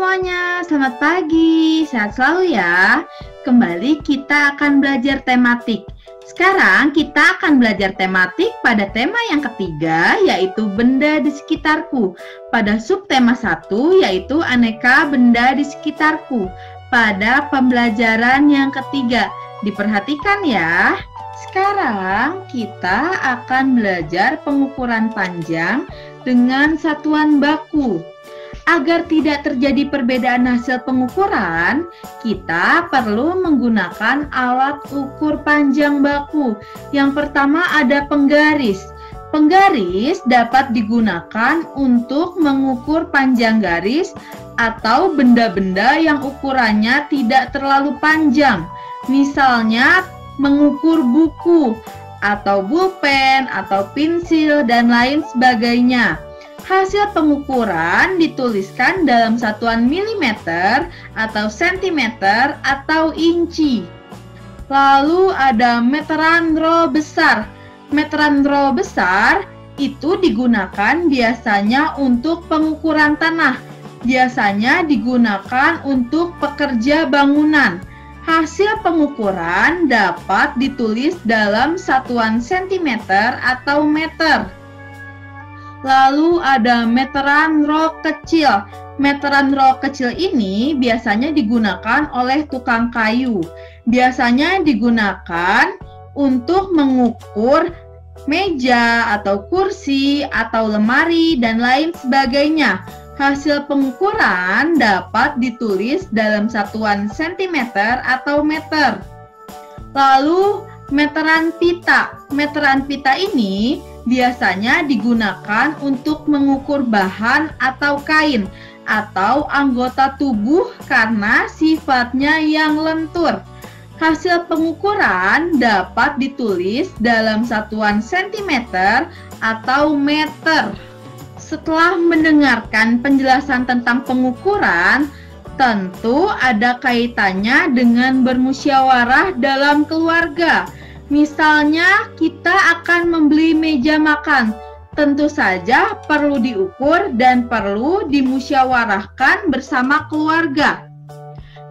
semuanya, selamat pagi, sehat selalu ya. Kembali kita akan belajar tematik. Sekarang kita akan belajar tematik pada tema yang ketiga, yaitu benda di sekitarku. Pada subtema 1, yaitu aneka benda di sekitarku. Pada pembelajaran yang ketiga, diperhatikan ya. Sekarang kita akan belajar pengukuran panjang dengan satuan baku. Agar tidak terjadi perbedaan hasil pengukuran, kita perlu menggunakan alat ukur panjang baku. Yang pertama ada penggaris. Penggaris dapat digunakan untuk mengukur panjang garis atau benda-benda yang ukurannya tidak terlalu panjang. Misalnya mengukur buku, atau pulpen, atau pensil, dan lain sebagainya. Hasil pengukuran dituliskan dalam satuan milimeter, atau sentimeter, atau inci. Lalu ada meteran roll besar. Meteran roll besar itu digunakan biasanya untuk pengukuran tanah. Biasanya digunakan untuk pekerja bangunan. Hasil pengukuran dapat ditulis dalam satuan sentimeter atau meter. Lalu ada meteran roll kecil. Meteran roll kecil ini biasanya digunakan oleh tukang kayu. Biasanya digunakan untuk mengukur meja atau kursi atau lemari dan lain sebagainya. Hasil pengukuran dapat ditulis dalam satuan sentimeter atau meter. Lalu meteran pita. Meteran pita ini biasanya digunakan untuk mengukur bahan atau kain atau anggota tubuh karena sifatnya yang lentur. Hasil pengukuran dapat ditulis dalam satuan sentimeter atau meter. Setelah mendengarkan penjelasan tentang pengukuran, tentu ada kaitannya dengan bermusyawarah dalam keluarga. Misalnya, kita akan membeli meja makan. Tentu saja perlu diukur dan perlu dimusyawarahkan bersama keluarga.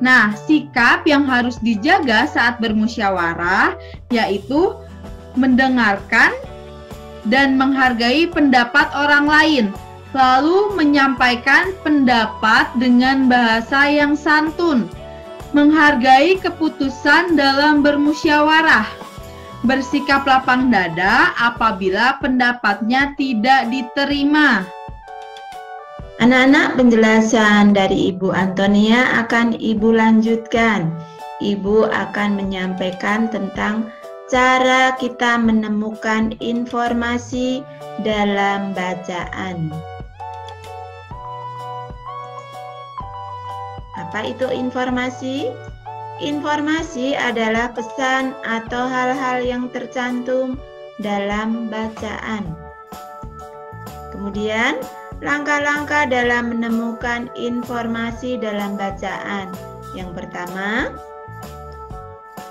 Nah, sikap yang harus dijaga saat bermusyawarah yaitu mendengarkan dan menghargai pendapat orang lain, lalu menyampaikan pendapat dengan bahasa yang santun, menghargai keputusan dalam bermusyawarah, bersikap lapang dada apabila pendapatnya tidak diterima. Anak-anak, penjelasan dari Ibu Antonia akan Ibu lanjutkan. Ibu akan menyampaikan tentang cara kita menemukan informasi dalam bacaan. Apa itu informasi? Informasi adalah pesan atau hal-hal yang tercantum dalam bacaan. Kemudian, langkah-langkah dalam menemukan informasi dalam bacaan. Yang pertama,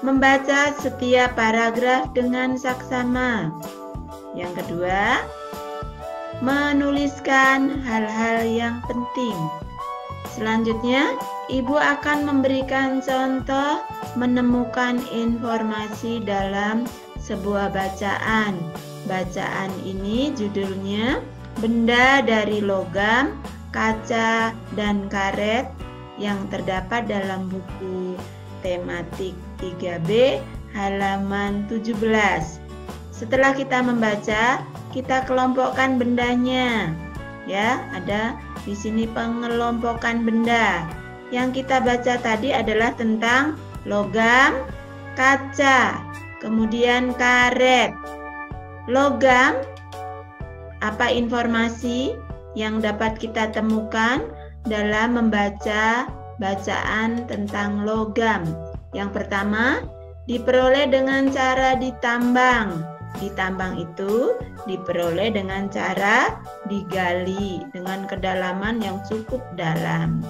membaca setiap paragraf dengan saksama. Yang kedua, menuliskan hal-hal yang penting. Selanjutnya, Ibu akan memberikan contoh menemukan informasi dalam sebuah bacaan. Bacaan ini judulnya Benda dari Logam, Kaca, dan Karet yang terdapat dalam buku tematik 3B halaman 17. Setelah kita membaca, kita kelompokkan bendanya. Ya, ada di sini pengelompokan benda. Yang kita baca tadi adalah tentang logam, kaca, kemudian karet. Logam, apa informasi yang dapat kita temukan dalam membaca bacaan tentang logam? Yang pertama, diperoleh dengan cara ditambang. Ditambang itu diperoleh dengan cara digali dengan kedalaman yang cukup dalam.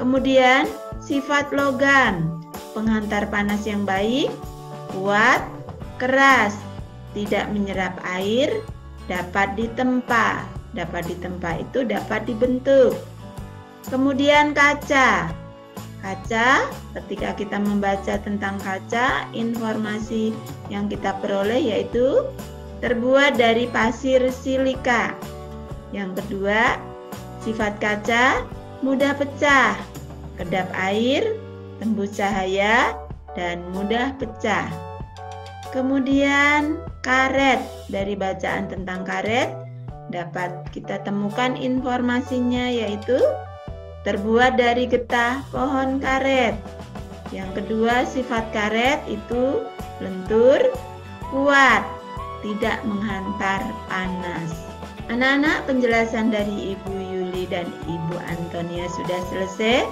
Kemudian, sifat logam, penghantar panas yang baik, kuat, keras, tidak menyerap air, dapat ditempa. Dapat ditempa itu dapat dibentuk. Kemudian kaca. Kaca, ketika kita membaca tentang kaca, informasi yang kita peroleh yaitu terbuat dari pasir silika. Yang kedua, sifat kaca mudah pecah, kedap air, tembus cahaya, dan mudah pecah. Kemudian karet, dari bacaan tentang karet dapat kita temukan informasinya yaitu terbuat dari getah pohon karet. Yang kedua, sifat karet itu lentur, kuat, tidak menghantar panas. Anak-anak, penjelasan dari Ibu Yuli dan Ibu Antonia sudah selesai.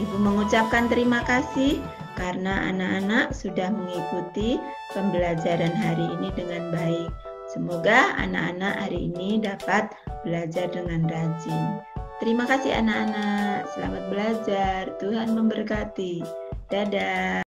Ibu mengucapkan terima kasih karena anak-anak sudah mengikuti pembelajaran hari ini dengan baik. Semoga anak-anak hari ini dapat belajar dengan rajin. Terima kasih anak-anak, selamat belajar, Tuhan memberkati. Dadah.